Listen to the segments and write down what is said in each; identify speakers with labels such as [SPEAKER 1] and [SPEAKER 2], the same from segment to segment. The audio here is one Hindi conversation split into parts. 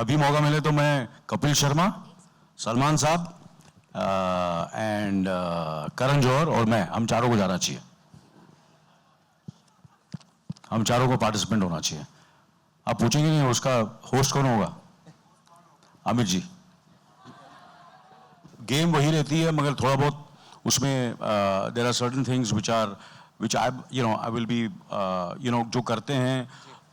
[SPEAKER 1] अभी मौका मिले तो मैं कपिल शर्मा, सलमान साहब एंड करण जौहर और मैं, हम चारों को जाना चाहिए, हम चारों को पार्टिसिपेंट होना चाहिए। आप पूछेंगे नहीं उसका होस्ट कौन होगा? अमित जी। गेम वही रहती है मगर थोड़ा बहुत उसमें there are certain things which I will be जो करते हैं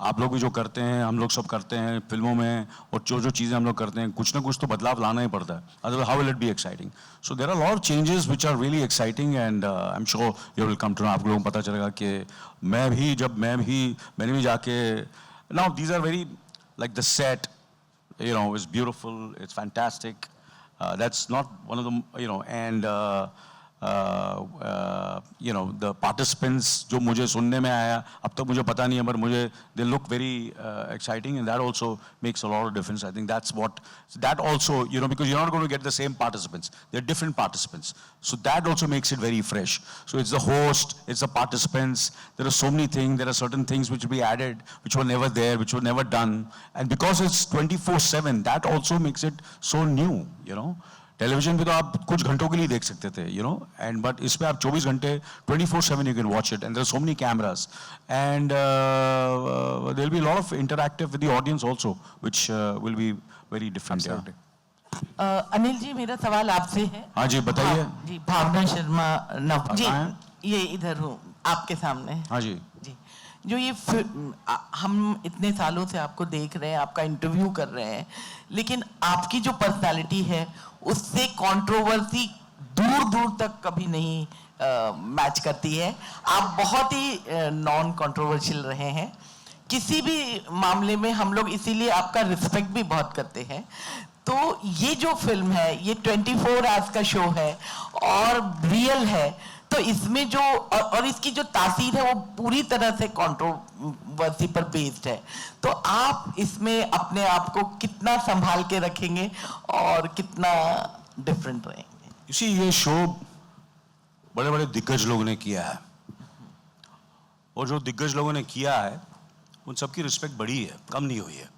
[SPEAKER 1] आप लोग भी, जो करते हैं हम लोग सब करते हैं फिल्मों में, और जो चीज़ें हम लोग करते हैं कुछ ना कुछ तो बदलाव लाना ही पड़ता है, otherwise how will it be exciting. So there are lot of changes which are really exciting and I am sure you will come to know. आप लोगों को पता चलेगा कि मैंने भी जाके, now these are very like the set, it's beautiful, it's fantastic. That's not one of the, and the participants जो मुझे सुनने में आया, अब तक मुझे पता नहीं है, पर मुझे they look very exciting, and that also makes a lot of difference. I think that also, because you're not going to get the same participants. They're different participants. So that also makes it very fresh. So it's the host, it's the participants. There are so many things, there are certain things which will be added, which were never there, which were never done. And because it's 24/7, that also makes it so new, television पे तो आप कुछ घंटों के लिए देख सकते थे, and but इस पे आप 24 घंटे 24/7 you can watch it, and there are so many cameras, and there will be a lot of interactive with the audience also, which will be very different.
[SPEAKER 2] Anil ji, मेरा सवाल आपसे है।
[SPEAKER 1] हाँ जी, बताइए।
[SPEAKER 2] जी, भावना शर्मा नव जी, ये इधर हूँ आपके सामने।
[SPEAKER 1] हाँ जी
[SPEAKER 2] जी, जो ये हम इतने सालों से आपको देख रहे हैं, आपका इंटरव्यू कर रहे हैं, लेकिन आपकी जो पर्सनालिटी है उससे कंट्रोवर्सी दूर दूर तक कभी नहीं मैच करती है। आप बहुत ही नॉन कंट्रोवर्शियल रहे हैं किसी भी मामले में, हम लोग इसीलिए आपका रिस्पेक्ट भी बहुत करते हैं। तो ये जो फिल्म है, ये 24 आवर्स का शो है और रियल है, तो इसमें जो और इसकी जो तासीर है वो पूरी तरह से कंट्रोवर्सी पर बेस्ड है। तो आप इसमें अपने आप को कितना संभाल के रखेंगे और कितना डिफरेंट रहेंगे?
[SPEAKER 1] इसी ये शो बड़े बड़े दिग्गज लोगों ने किया है, और जो दिग्गज लोगों ने किया है उन सबकी रिस्पेक्ट बढ़ी है, कम नहीं हुई है।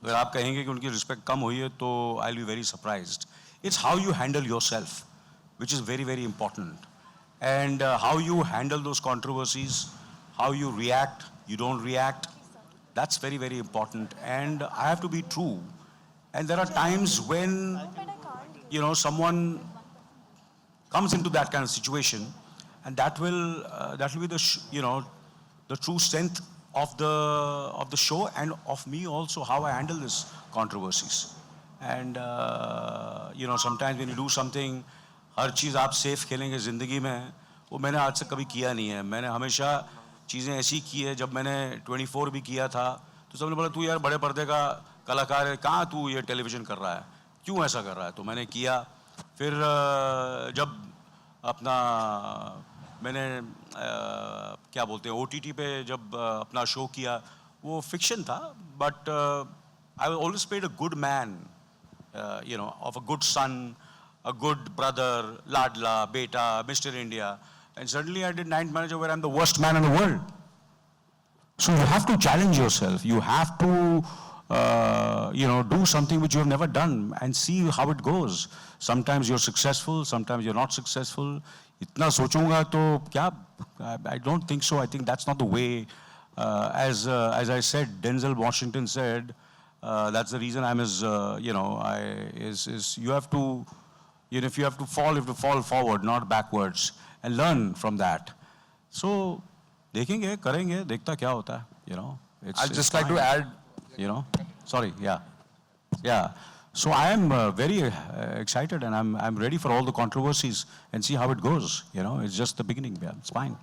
[SPEAKER 1] अगर आप कहेंगे कि उनकी रिस्पेक्ट कम हुई है तो आई will be very surprised. It's how you handle yourself which is very very important, and how you handle those controversies, how you react, you don't react, that's very very important. And I have to be true, and there are times when someone comes into that kind of situation, and that will be the the true strength of the show, and of me also, how I handle this controversies. And sometimes when you do something, हर चीज़ आप सेफ खेलेंगे ज़िंदगी में, वो मैंने आज तक कभी किया नहीं है। मैंने हमेशा चीज़ें ऐसी की है, जब मैंने 24 भी किया था तो सबने बोला तू यार बड़े पर्दे का कलाकार है, कहाँ तू ये टेलीविज़न कर रहा है, क्यों ऐसा कर रहा है? तो मैंने किया। फिर जब अपना मैंने क्या बोलते हैं OTT पे जब अपना शो किया, वो फिक्शन था, but I always played a good man, of a good son, a good brother, Ladla, Beta, Mr. India, and suddenly I did Night Manager where I'm the worst man in the world. So you have to challenge yourself. You have to, do something which you have never done and see how it goes. Sometimes you're successful, sometimes you're not successful. इतना सोचूंगा तो क्या? I don't think so. I think that's not the way. As I said, Denzel Washington said, that's the reason I'm his. You have to. If you have to fall, you have to fall forward, not backwards, and learn from that. So, देखेंगे, करेंगे, देखता क्या होता है,
[SPEAKER 3] I'd just like to add,
[SPEAKER 1] sorry, yeah. So I am very excited, and I'm ready for all the controversies and see how it goes. It's just the beginning. Yeah, it's fine.